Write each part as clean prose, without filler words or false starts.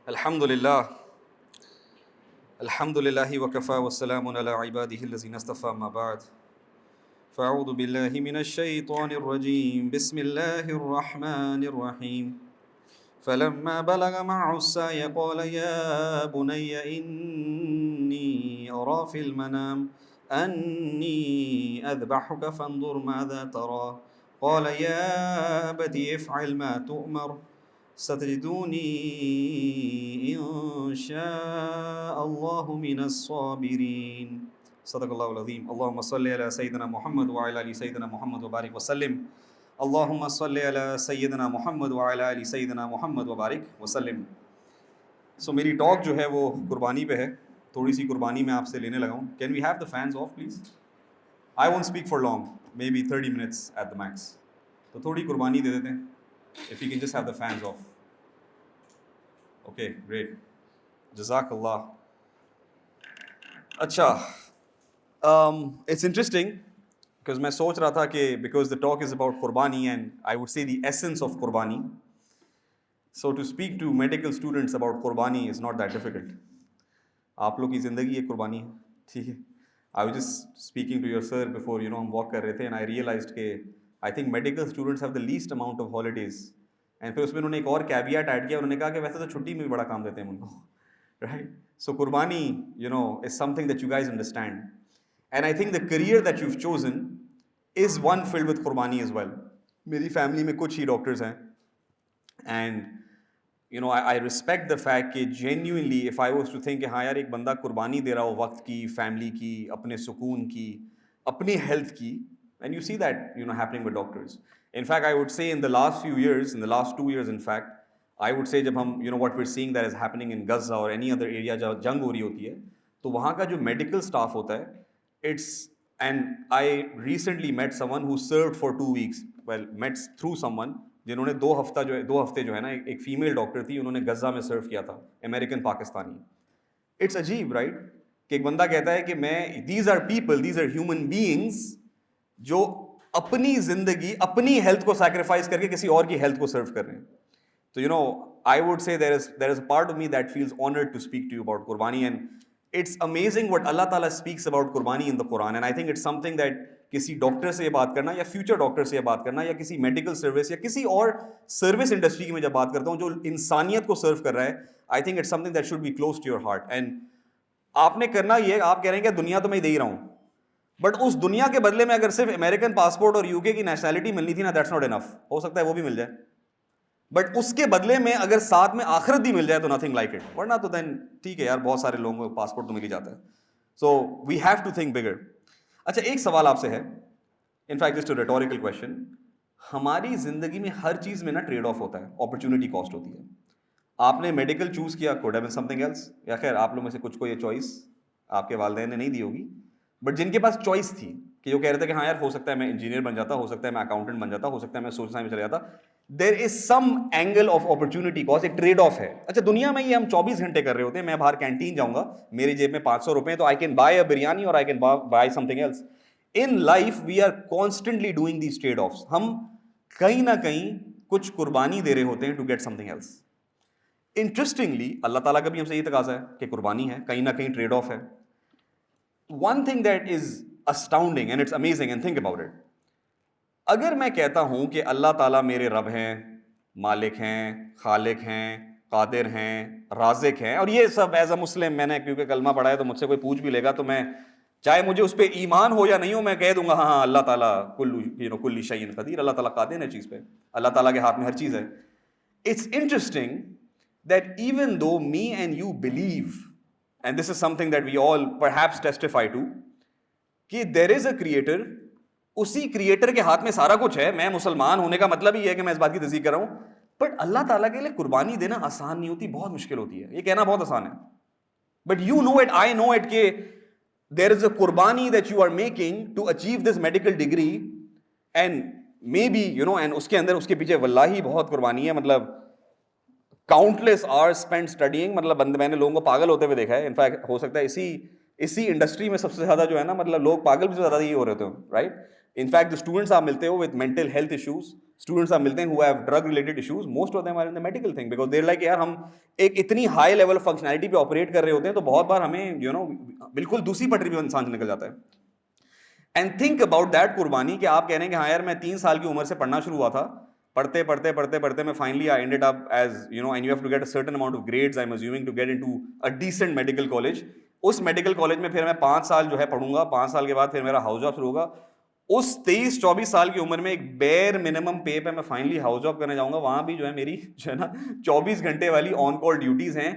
الحمد للہ وکفى والسلام علی عباده الذین اصطفى اما بعد فاعوذ باللہ من الشیطان الرجیم بسم اللہ الرحمن الرحیم فلما بلغ معه السعي قال يا بني إني أرى في المنام أني أذبحك فانظر ماذا ترى قال يا أبت افعل ما تؤمر ستجدوني إن شاء الله من الصابرين صدق الله العظيم اللهم صل على سيدنا محمد وعلى آل سيدنا محمد وبارك وسلم اللهم صل على سيدنا محمد وعلى آل سيدنا محمد وبارك وسلم. سو میری ٹاک جو ہے وہ قربانی پہ ہے. تھوڑی سی قربانی میں آپ سے لینے لگا ہوں. Can we have the fence off please? I won't speak for long, maybe 30 minutes at the max. تو تھوڑی قربانی دے دیتے ہیں. If you can just have the fans off. Okay, great. جزاک اللہ. اچھا, it's interesting because میں سوچ رہا تھا کہ because the talk is about قربانی and I would say the essence of قربانی. So to speak to medical students about قربانی is not that difficult. آپ لوگ کی زندگی ایک قربانی ہے, ٹھیک ہے. I was just speaking to your sir before, ہم walk کر رہے تھے and I realized کہ I think medical students have the least amount of holidays. And پھر اس میں انہوں نے ایک اور کیویٹ ایڈ کیا, انہوں نے کہا کہ ویسے تو چھٹی میں بھی بڑا کام دیتے ہیں ان کو, right? So قربانی, is something that you guys understand. And I think the career that you've chosen is one filled with قربانی as well. میری فیملی میں کچھ ہی ڈاکٹرز ہیں. And I respect the fact کہ genuinely if I was to think کہ ہاں یار ایک بندہ قربانی دے رہا ہو وقت کی, فیملی کی, اپنے سکون کی, اپنی ہیلتھ کی, and you see that happening with doctors. In fact, I would say in the last few years, in the last 2 years in fact, I would say جب ہم what we're seeing that is happening in Gaza or any other area جہاں جنگ ہو رہی ہوتی ہے, تو وہاں کا جو میڈیکل اسٹاف ہوتا ہے, and I recently met someone who served for 2 weeks, well met through someone جنہوں نے 2 ہفتے جو ہے نا, ایک فیمیل ڈاکٹر تھی, انہوں نے غزہ میں سرو کیا تھا, امریکن پاکستانی. اٹس عجیب رائٹ کہ ایک بندہ کہتا ہے کہ میں these are people, these are human beings جو اپنی زندگی, اپنی ہیلتھ کو سیکریفائز کر کے کسی اور کی ہیلتھ کو سرو کر رہے ہیں. تو I would say there is a part of me that feels honored to speak to you about قربانی. And it's amazing what Allah Ta'ala speaks about قربانی in the Quran. And I think it's something that کسی doctor سے یہ بات کرنا, یا future doctor سے یہ بات کرنا, یا کسی میڈیکل سروس یا کسی اور سروس انڈسٹری کی میں جب بات کرتا ہوں جو انسانیت کو سرو کر رہا ہے, I think it's something that should be close to your heart. And آپ نے کرنا یہ, آپ کہہ رہے ہیں کہ دنیا تو میں دے ہی رہا ہوں, بٹ اس دنیا کے بدلے میں اگر صرف امریکن پاسپورٹ اور UK کی نیشنلٹی ملنی تھی نا, دیٹس ناٹ انف. ہو سکتا ہے وہ بھی مل جائے, بٹ اس کے بدلے میں اگر ساتھ میں آخرت بھی مل جائے تو نتھنگ لائک اٹ. ورنہ تو دین ٹھیک ہے یار, بہت سارے لوگوں کو پاسپورٹ تو مل ہی جاتا ہے. سو وی ہیو ٹو تھنک بگر. اچھا, ایک سوال آپ سے ہے, in fact just a rhetorical question. ہماری زندگی میں ہر چیز میں نا ٹریڈ آف ہوتا ہے, اپرچونیٹی کاسٹ ہوتی ہے. آپ نے میڈیکل چوز کیا, could have been something else, یا خیر آپ لوگ میں سے کچھ کو یہ چوائس آپ کے والدین نے نہیں دی ہوگی, بٹ جن کے پاس چوائس تھی کہ جو کہہ رہے تھے کہ ہاں یار ہو سکتا ہے میں انجینئر بن جاتا, ہو سکتا ہے میں اکاؤنٹنٹ بن جاتا, ہو سکتا ہے میں سوشل سائنس میں چلا جاتا, دیر از سم اینگل آف اپرچونیٹی کاسٹ, ایک ٹریڈ آف ہے. اچھا, دنیا میں یہ ہم 24 گھنٹے کر رہے ہوتے ہیں, میں باہر کینٹین جاؤں گا, میری جیب میں 500 روپے ہیں, تو I can buy a biryani اور I can buy something else. In life we are constantly doing these trade offs. ہم کہیں نہ کہیں کچھ قربانی دے رہے ہوتے ہیں to get something else. Interestingly Allah تعالیٰ کا بھی ہم سے یہ تقاضا ہے کہ قربانی ہے, کہیں نہ کہیں ٹریڈ آف ہے. One thing that is astounding and it's amazing, and think about it. اگر میں کہتا ہوں کہ اللہ تعالیٰ میرے رب ہیں, مالک ہیں, خالق ہیں, قادر ہیں, رازق ہیں, اور یہ سب ایز اے مسلم میں نے کیونکہ کلمہ پڑھا ہے تو مجھ سے کوئی پوچھ بھی لے گا تو میں چاہے مجھے اس پہ ایمان ہو یا نہیں ہو, میں کہہ دوں گا ہاں اللہ تعالیٰ کل شیء قدیر, اللہ تعالیٰ قادر ہے چیز پہ, اللہ تعالیٰ کے ہاتھ میں ہر چیز ہے. It's interesting that even though me and you believe, and this is something that we all perhaps testify to, کہ there is a creator, اسی کریٹر کے ہاتھ میں سارا کچھ ہے. میں مسلمان ہونے کا مطلب ہی ہے کہ میں اس بات کی تصدیق کر رہا ہوں, بٹ اللہ تعالیٰ کے لیے قربانی دینا آسان نہیں ہوتی, بہت مشکل ہوتی ہے. یہ کہنا بہت آسان ہے, but you know it, I know it, کہ there is a قربانی that you are making to achieve this medical degree, and maybe and اس کے اندر اس کے پیچھے واللہ بہت قربانی ہے. مطلب countless hours spent studying, مطلب میں نے لوگوں کو پاگل ہوتے ہوئے دیکھا ہے. انفیکٹ ہو سکتا ہے اسی انڈسٹری میں سب سے زیادہ جو ہے نا, مطلب لوگ پاگل بھی زیادہ یہ ہو رہے ہوتے ہیں, رائٹ. انفیکٹ جو اسٹوڈنٹس آپ ملتے ہو with mental health issues, students آپ ملتے ہیں who have drug related issues, most of them are in the medical thing because they're like یار ہم ایک اتنی ہائی لیول فنکشنالٹی پہ آپریٹ کر رہے ہوتے ہیں تو بہت بار ہمیں بالکل دوسری پٹری پہ انسان نکل جاتا ہے. اینڈ تھنک اباؤٹ دیٹ قربانی کہ آپ کہہ رہے ہیں کہ ہاں یار میں 3 سال کی عمر سے پڑھنا شروع ہوا تھا, پڑھتے میں finally I ended up as and you have to get a certain amount of grades I'm assuming to get into a decent medical college. اس میڈیکل کالج میں پھر میں 5 سال جو ہے پڑھوں گا, 5 سال کے بعد پھر میرا ہاؤس جاب شروع ہوگا. اس 23-24 سال کی عمر میں ایک بیر منیمم پے پہ میں فائنلی ہاؤس جاب کرنے جاؤں گا. وہاں بھی جو ہے میری جو ہے نا 24 گھنٹے والی آن کال ڈیوٹیز ہیں.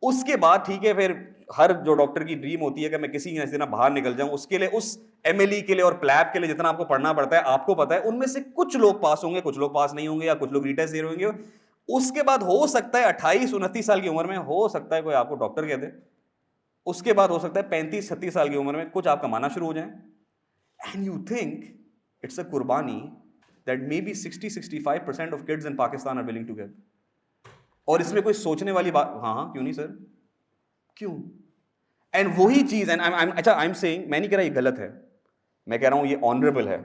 اس کے بعد ٹھیک ہے پھر ہر جو ڈاکٹر کی ڈریم ہوتی ہے کہ میں کسی نہ باہر نکل جاؤں, اس کے لیے اس MLE کے لیے اور پلیب کے لیے جتنا آپ کو پڑھنا پڑتا ہے آپ کو پتا ہے. ان میں سے کچھ لوگ پاس ہوں گے, کچھ لوگ پاس نہیں ہوں گے, یا کچھ لوگ ریٹیسٹ دے رہے ہوں گے. اس کے بعد ہو سکتا ہے 28-29 سال کی عمر میں ہو سکتا ہے کوئی آپ کو ڈاکٹر کہہ دے. اس کے بعد ہو سکتا ہے 35-36 سال کی عمر میں کچھ آپ کمانا شروع ہو جائیں. And you think it's a قربانی that may be 60-65% of kids in Pakistan are willing to give. اور اس میں کوئی سوچنے والی بات, ہاں کیوں نہیں سر, کیوں؟ اینڈ وہی چیز, اچھا آئی ایم سیئنگ, میں نہیں کہہ رہا یہ غلط ہے, میں کہہ رہا ہوں یہ آنریبل ہے.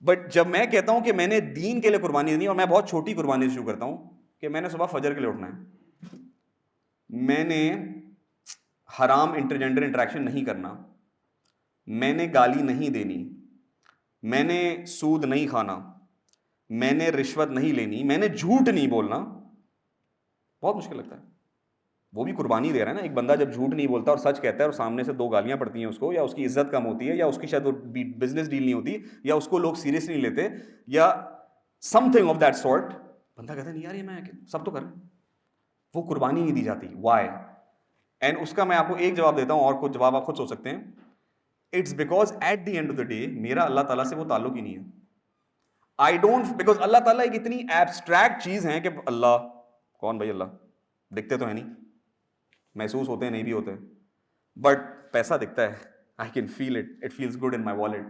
بٹ جب میں کہتا ہوں کہ میں نے دین کے لیے قربانی دینی, اور میں بہت چھوٹی قربانی سے شروع کرتا ہوں کہ میں نے صبح فجر کے لیے اٹھنا ہے, میں نے حرام انٹرجینڈر انٹریکشن نہیں کرنا, میں نے گالی نہیں دینی, میں نے سود نہیں کھانا, میں نے رشوت نہیں لینی, میں نے جھوٹ نہیں بولنا. بہت مشکل لگتا ہے, وہ بھی قربانی دے رہا ہے نا. ایک بندہ جب جھوٹ نہیں بولتا اور سچ کہتا ہے اور سامنے سے 2 گالیاں پڑتی ہیں اس کو, یا اس کی عزت کم ہوتی ہے, یا اس کی شاید وہ بزنس ڈیل نہیں ہوتی, یا اس کو لوگ سیریس نہیں لیتے, یا some thing of that sort, بندہ کہتا ہے نہیں یار یہ میں سب تو کر رہا ہوں, وہ قربانی نہیں دی جاتی. وائی؟ اینڈ اس کا میں آپ کو ایک جواب دیتا ہوں, اور کچھ جواب آپ خود سوچ سکتے ہیں. It's because at the end of the day میرا اللہ تعالیٰ سے وہ تعلق ہی نہیں ہے. آئی ڈونٹ, بیکاز اللہ تعالیٰ ایک اتنی ایبسٹریکٹ چیز ہے کہ اللہ کون بھائی, اللہ دکھتے تو ہے نہیں, محسوس ہوتے ہیں نہیں بھی ہوتے, بٹ پیسہ دکھتا ہے. I can feel it, it feels good in my wallet,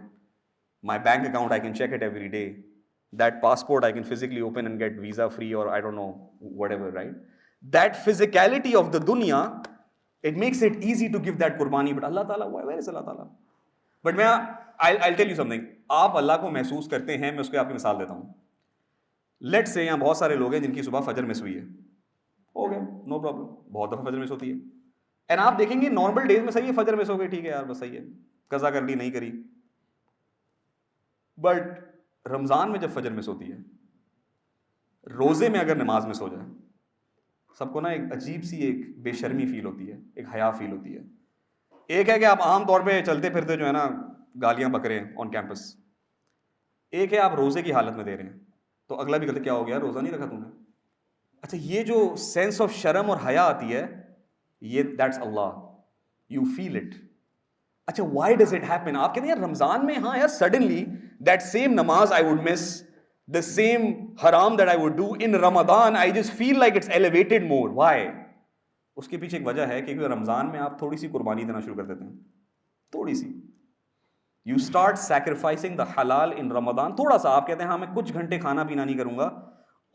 my bank account I can check it every day, that passport I can physically open and get visa free, اور I don't know whatever, right. That physicality of the دنیا, it makes it easy to give that قربانی. But Allah تعالیٰ, where از اللہ تعالیٰ؟ But میں I'll tell you something, آپ اللہ کو محسوس کرتے ہیں. میں اس کو آپ کی مثال دیتا ہوں. لیٹ سے یہاں بہت سارے لوگ ہیں جن کی صبح فجر مس ہوئی ہے, ہو گیا نو پرابلم, بہت دفعہ فجر مس ہوتی ہے. اینڈ آپ دیکھیں گے نارمل ڈیز میں صحیح ہے, فجر مس ہو گئی, ٹھیک ہے یار بس صحیح ہے, قضا کر لی نہیں کری. بٹ رمضان میں جب فجر مس ہوتی ہے, روزے میں اگر نماز مس ہو جائے, سب کو نا ایک عجیب سی ایک بے شرمی فیل ہوتی ہے, ایک حیا فیل ہوتی ہے. ایک ہے کہ آپ عام طور پہ چلتے پھرتے جو ہے نا گالیاں بک رہے ہیں آن کیمپس, ایک ہے آپ روزے کی حالت میں دے رہے ہیں, تو اگلا بھی کہتے کیا ہو گیا, روزہ نہیں رکھا تم نے. اچھا یہ جو سینس آف شرم اور حیا آتی ہے, یہ دیٹس اللہ, یو فیل اٹ. اچھا وائی ڈز اٹ ہیپن؟ آپ کہتے ہیں یار رمضان میں ہاں یار سڈنلی دیٹ سیم نماز I would miss, the same haram that I would do in Ramadan, I just feel like it's elevated more. Why? اس کے پیچھے ایک وجہ ہے کہ رمضان میں آپ تھوڑی سی قربانی دینا شروع کر دیتے ہیں, تھوڑی سی. You start sacrificing the halal in Ramadan, تھوڑا سا. آپ کہتے ہیں ہاں میں کچھ گھنٹے کھانا پینا نہیں کروں گا.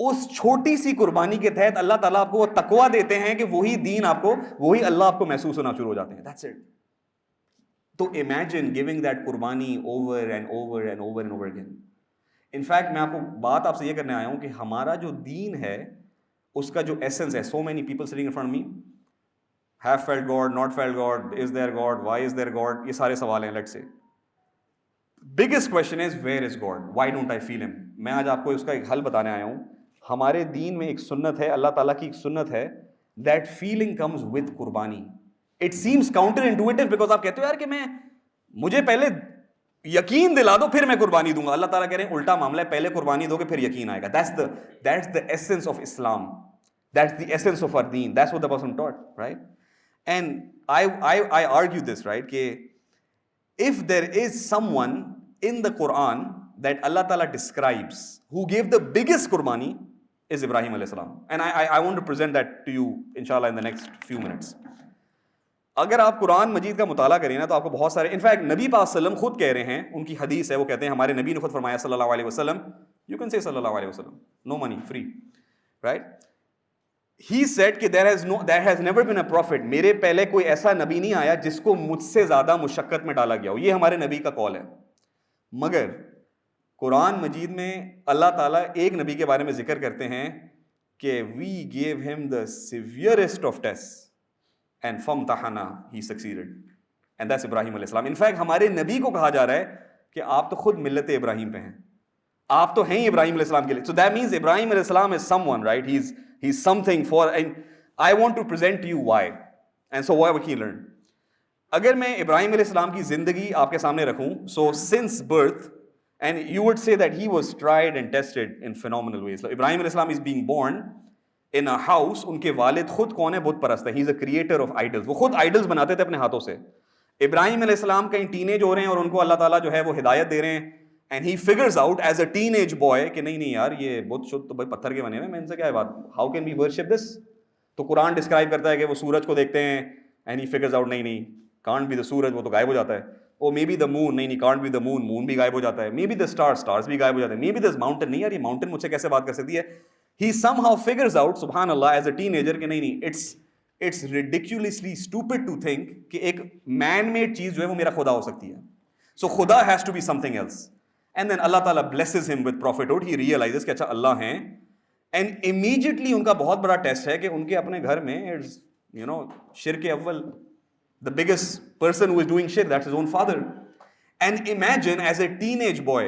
اس چھوٹی سی قربانی کے تحت اللہ تعالیٰ آپ کو وہ تقویٰ دیتے ہیں کہ وہی دین آپ کو, وہی اللہ آپ کو محسوس ہونا شروع ہو جاتے ہیں. That's it. تو imagine giving that قربانی over and over and over and over again. In fact میں آپ کو بات آپ سے یہ کرنے آیا ہوں کہ ہمارا جو دین ہے اس کا جو ایسنس ہے, so many people sitting in front me have felt God, not felt God, is there God, why is there God, یہ سارے سوال ہیں. Let's say biggest question is where is God, why don't I feel him. میں آج آپ کو اس کا ایک حل بتانے آیا ہوں. ہمارے دین میں ایک سنت ہے, اللہ تعالیٰ کی ایک سنت ہے, دیٹ فیلنگ کمز ود قربانی. It seems counter intuitive, because آپ کہتے ہو یار کہ میں, مجھے پہلے یقین دلا دو پھر میں قربانی دوں گا. اللہ تعالیٰ کہہ رہے ہیں الٹا معاملہ ہے, پہلے قربانی دو گے پھر یقین آئے گا. That's the essence of Islam. That's the essence of our deen. That's what the person taught, right? And I argue this, right, کہ if there is someone in the Quran that Allah Ta'ala describes who gave the biggest qurbani is Ibrahim alayhi salam. And I want to present that to you inshallah in the next few minutes. اگر آپ قرآن مجید کا مطالعہ کریں نا تو آپ کو بہت سارے, انفیکٹ نبی پاک صلی اللہ علیہ وسلم خود کہہ رہے ہیں, ان کی حدیث ہے, وہ کہتے ہیں ہمارے نبی نے خود فرمایا صلی اللہ علیہ وسلم, یو کین سے صلی اللہ علیہ وسلم, نو منی فری, رائٹ. ہی سیڈ کہ there has never been a prophet, میرے پہلے کوئی ایسا نبی نہیں آیا جس کو مجھ سے زیادہ مشقت میں ڈالا گیا ہو. یہ ہمارے نبی کا قول ہے. مگر قرآن مجید میں اللہ تعالیٰ ایک نبی کے بارے میں ذکر کرتے ہیں کہ we give him the severest of test and فامتحنا he succeeded and that's Ibrahim علیہ السلام. انفیکٹ ہمارے نبی کو کہا جا رہا ہے کہ آپ تو خود ملت ابراہیم پہ ہیں, آپ تو ہیں ابراہیم علیہ السلام کے لیے. So that means Ibrahim علیہ السلام is someone, right? He's something for, and I want to present to you why. And so what we can learn. اگر میں ابراہیم علیہ السلام کی زندگی آپ کے سامنے رکھوں, so since birth, and you would say that he was tried and tested in phenomenal ways. So ابراہیم علیہ السلام is being born in a house. ان کے والد خود کون ہے؟ بت پرست ہے. He's a creator of idols. وہ خود idols بناتے تھے اپنے ہاتھوں سے. ابراہیم علیہ السلام کہیں ٹینیج ہو رہے ہیں اور ان کو اللہ تعالیٰ جو ہے وہ ہدایت دے رہے ہیں, and he figures out as a teenage boy کہ نہیں یار یہ بت شد تو بھائی پتھر کے بنے ہوئے, میں ان سے کیا ہے بات, how can we worship this. تو قرآن ڈسکرائب کرتا ہے کہ وہ سورج کو دیکھتے ہیں and he figures out نہیں can't be the سورج, وہ تو غائب ہو جاتا ہے. او مے بی دا مون, نہیں can't be the moon بھی غائب ہو جاتا ہے. مے بی دا اسٹارز بھی غائب ہو جاتے ہیں. مے بی دس ماؤنٹین, نہیں یار یہ ماؤنٹین مجھ سے کیسے بات کر سکتی ہے. he somehow figures out سبحان اللہ as a teenager کہ نہیں it's ridiculously stupid to think کہ ایک man made چیز جو ہے وہ میرا خدا ہو سکتی ہے. so خدا has to be something else. And then اللہ تعالیٰ blesses him with prophethood. He realizes کہ اچھا اللہ ہیں. And immediately ان کا بہت بڑا ٹیسٹ ہے کہ ان کے اپنے گھر میں شرک اول, the biggest person who is doing shirk, that's his own father. And imagine as a teenage boy,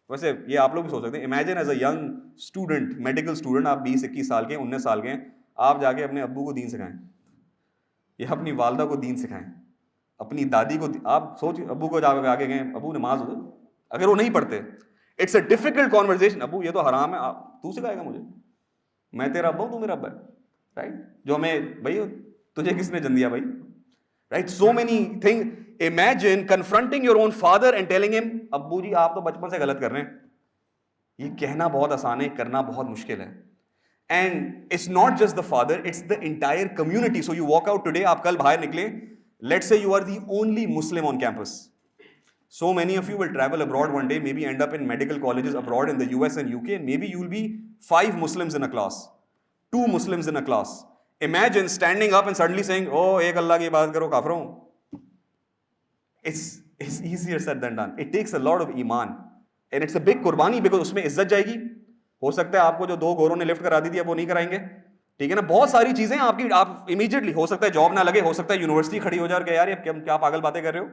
ویسے یہ آپ لوگ بھی سوچ سکتے ہیں, imagine as a young student, medical student, آپ 20-21 سال کے ہیں, 19 سال کے ہیں, آپ جا کے اپنے ابو کو دین سکھائیں, یا اپنی والدہ کو دین سکھائیں, اپنی دادی کو. آپ سوچ ابو کو جا کے آگے گئے, ابو نماز ہو, اگر وہ نہیں پڑھتے, اٹس اے ڈیفیکلٹ کانورزیشن. ابو یہ تو حرام ہے, تو سکھائے گا مجھے, میں تیرا ابا ہوں تو میرا ابا ہے, رائٹ. جو ہمیں بھائی تجھے کس نے جن دیا بھائی, right. So many thing. Imagine confronting your own father and telling ہم ابو جی آپ تو بچپن سے غلط کر رہے ہیں. یہ کہنا بہت آسان ہے, کرنا بہت مشکل ہے. And it's not just the father, it's the entire community. So you walk out today, آپ کل باہر نکلے, let's say you are the only Muslim on campus. So many of you will travel abroad one day, maybe end up in medical colleges abroad in the US and UK, and maybe you will be 5 Muslims in a class, 2 Muslims in a class. Imagine standing up and suddenly saying, oh, ek Allah ki ibadat karo, kafir hu. It's easier said than done. It takes a lot of iman, and it's a big qurbani because اس میں عزت جائے گی. ہو سکتا ہے آپ کو جو 2 گوروں نے لفٹ کرا دی تھی اب وہ نہیں کرائیں گے, ٹھیک ہے نا. بہت ساری چیزیں آپ کی, آپ امیجیٹلی, ہو سکتا ہے جاب نہ لگے, ہو سکتا ہے یونیورسٹی کھڑی ہو جائے کہ یار یہ کیا پاگل باتیں کر رہے ہو.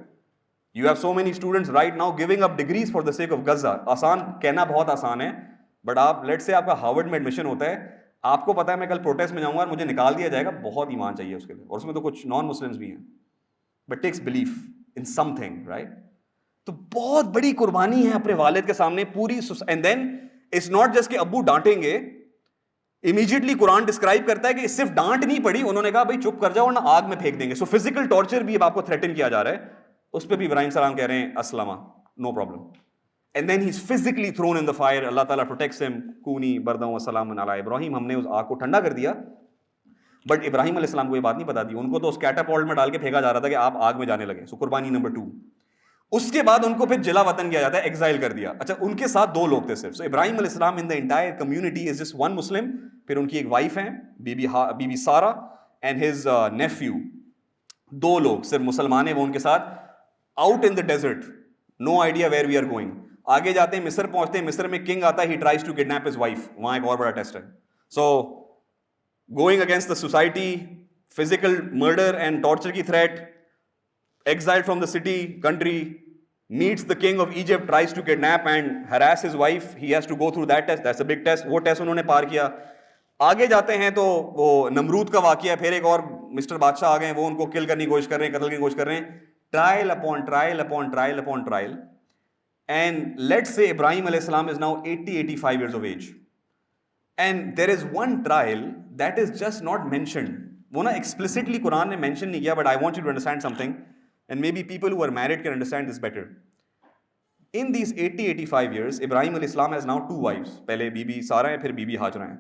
You have so many students right now giving up degrees for the sake of Gaza. آسان کہنا بہت آسان ہے, بٹ آپ لیٹ سے آپ کا ہارورڈ میں ایڈمیشن ہوتا ہے, آپ کو پتا ہے میں کل پروٹیسٹ میں جاؤں گا اور مجھے نکال دیا جائے گا, بہت ایمان چاہیے اس کے لیے, اور اس میں تو کچھ نان مسلمس بھی ہیں, but takes belief in something, right. تو بہت بڑی قربانی ہے اپنے والد کے سامنے پوری. And then it's not just کہ ابو ڈانٹیں گے, امیجیٹلی قرآن ڈسکرائب کرتا ہے کہ صرف ڈانٹ نہیں پڑی, انہوں نے کہا بھائی چپ کر جاؤ ورنہ آگ میں پھینک دیں گے. سو فزیکل ٹارچر بھی اب آپ کو تھریٹن کیا جا رہا ہے. اس پہ بھی ابراہیم السلام کہہ رہے ہیں اسلمہ, no problem. And then he is physically thrown in the fire. Allah تعالیٰ پروٹیکٹس ہم, کونی بردوں وسلام علی ابراہیم. ہم نے اس آگ کو ٹھنڈا کر دیا, بٹ ابراہیم علیہ السلام کو یہ بات نہیں پتا تھی. ان کو تو اس کیٹاپولٹ میں ڈال کے پھینکا جا رہا تھا کہ آپ آگ میں جانے لگے. سو قربانی نمبر 2. اس کے بعد ان کو پھر جلا وطن کیا جاتا ہے, ایگزائل کر دیا. اچھا ان کے ساتھ 2 لوگ تھے صرف. سو ابراہیم علیہ السلام in the entire community is just 1 Muslim. پھر ان کی ایک وائف ہیں بی بی سارہ, اینڈ ہز نیفیو. 2 لوگ صرف مسلمان ہیں وہ ان کے ساتھ. Out in the desert, no idea where we are going. آگے جاتے ہیں, مصر پہنچتے ہیں, مصر میں کنگ آتا ہے, he tries to kidnap his wife. وہاں ایک اور بڑا ٹیسٹ ہے. So going against the society, physical murder and torture کی threat, exile from the city country, meets the king of Egypt, tries to kidnap and harass his wife. He has to go through that test. That's a big test. وہ test انہوں نے پار کیا. آگے جاتے ہیں تو وہ نمرود کا واقعہ ہے. پھر ایک اور مسٹر بادشاہ آ گئے ہیں, وہ ان کو کل کرنے کی کوشش کر رہے ہیں, قتل کرنے کی کوشش کر رہے ہیں. Trial upon trial upon trial upon trial. And let's say Ibrahim علیہ السلام is now 80-85 years of age. And there is one trial that is just not mentioned. وہ نا explicitly قرآن نے mention نہیں کیا, but I want you to understand something. And maybe people who are married can understand this better. In these 80-85 years, Ibrahim alayhi salam has now 2 wives. پہلے be بی سارہ ہیں, پھر be بی ہاجرہ ہیں.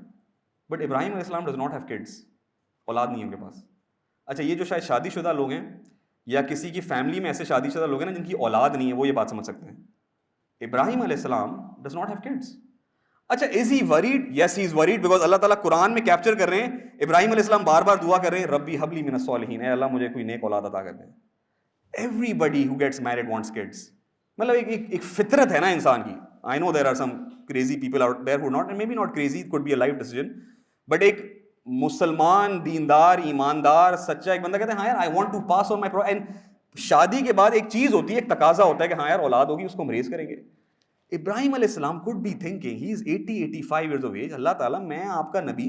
But Ibrahim alayhi salam does not have kids. اولاد نہیں ہے ان کے پاس. اچھا یہ جو شاید شادی شدہ لوگ ہیں, یا کسی کی فیملی میں ایسے شادی شدہ لوگ ہیں نا جن کی اولاد نہیں ہے, وہ یہ بات سمجھ سکتے ہیں. Ibrahim alayhi salam does not have kids. اچھا is he worried? Yes, he is worried because اللہ تعالیٰ قرآن میں کیپچر کر رہے ہیں. ابراہیم علیہ السلام بار بار دعا کر رہے ہیں, ربی حبلی من الصالحین, اے اللہ مجھے کوئی نیک اولاد عطا کر دے. Everybody who gets married wants kids. مطلب ایک فطرت ہے نا انسان کی. I know there are some crazy people out there who are not, and maybe not crazy, it could be a life decision, but ایک مسلمان دیندار ایماندار سچا ایک بندہ کہتے ہیں ہاں یار I want to pass on my and شادی کے بعد ایک چیز ہوتی ہے, ایک تقاضا ہوتا ہے کہ ہاں یار اولاد ہوگی, اس کو ہم ریز کریں گے. ابراہیم علیہ السلام could be thinking, he is 80-85 years of age, اللہ تعالیٰ میں آپ کا نبی,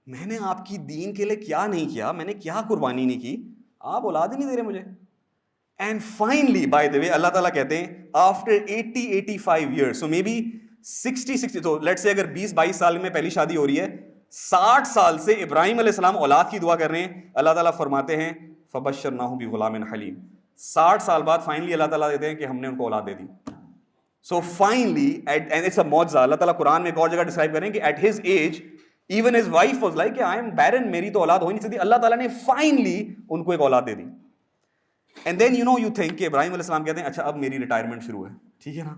میں نے آپ کی دین کے لیے کیا نہیں کیا, میں نے کیا قربانی نہیں کی, آپ اولاد ہی نہیں دے رہے مجھے. And finally, by the way, اللہ تعالیٰ کہتے ہیں after 80-85 years, so maybe 60, so let's say اگر 20-22 سال میں پہلی شادی ہو رہی ہے, 60 سال سے ابراہیم علیہ السلام اولاد کی دعا کر رہے ہیں. اللہ تعالیٰ فرماتے ہیں فَبَشَّرْنَاهُ بِغُلَامٍ حَلِيمٍ. 60 سال بعد فائنلی اللہ تعالیٰ دیتے ہیں کہ ہم نے ان کو اولاد دے دی. So finally, and it's a معجزہ. اللہ تعالیٰ قرآن میں ایک اور جگہ ڈسکرائب کریں کہ at his age, even his wife was like, I am barren, میری تو اولاد ہو ہی نہیں سکتی. اللہ تعالیٰ نے finally ان کو ایک اولاد دے دی. And then you think کہ ابراہیم علیہ السلام کہتے ہیں اچھا اب میری ریٹائرمنٹ شروع ہے, ٹھیک ہے نا,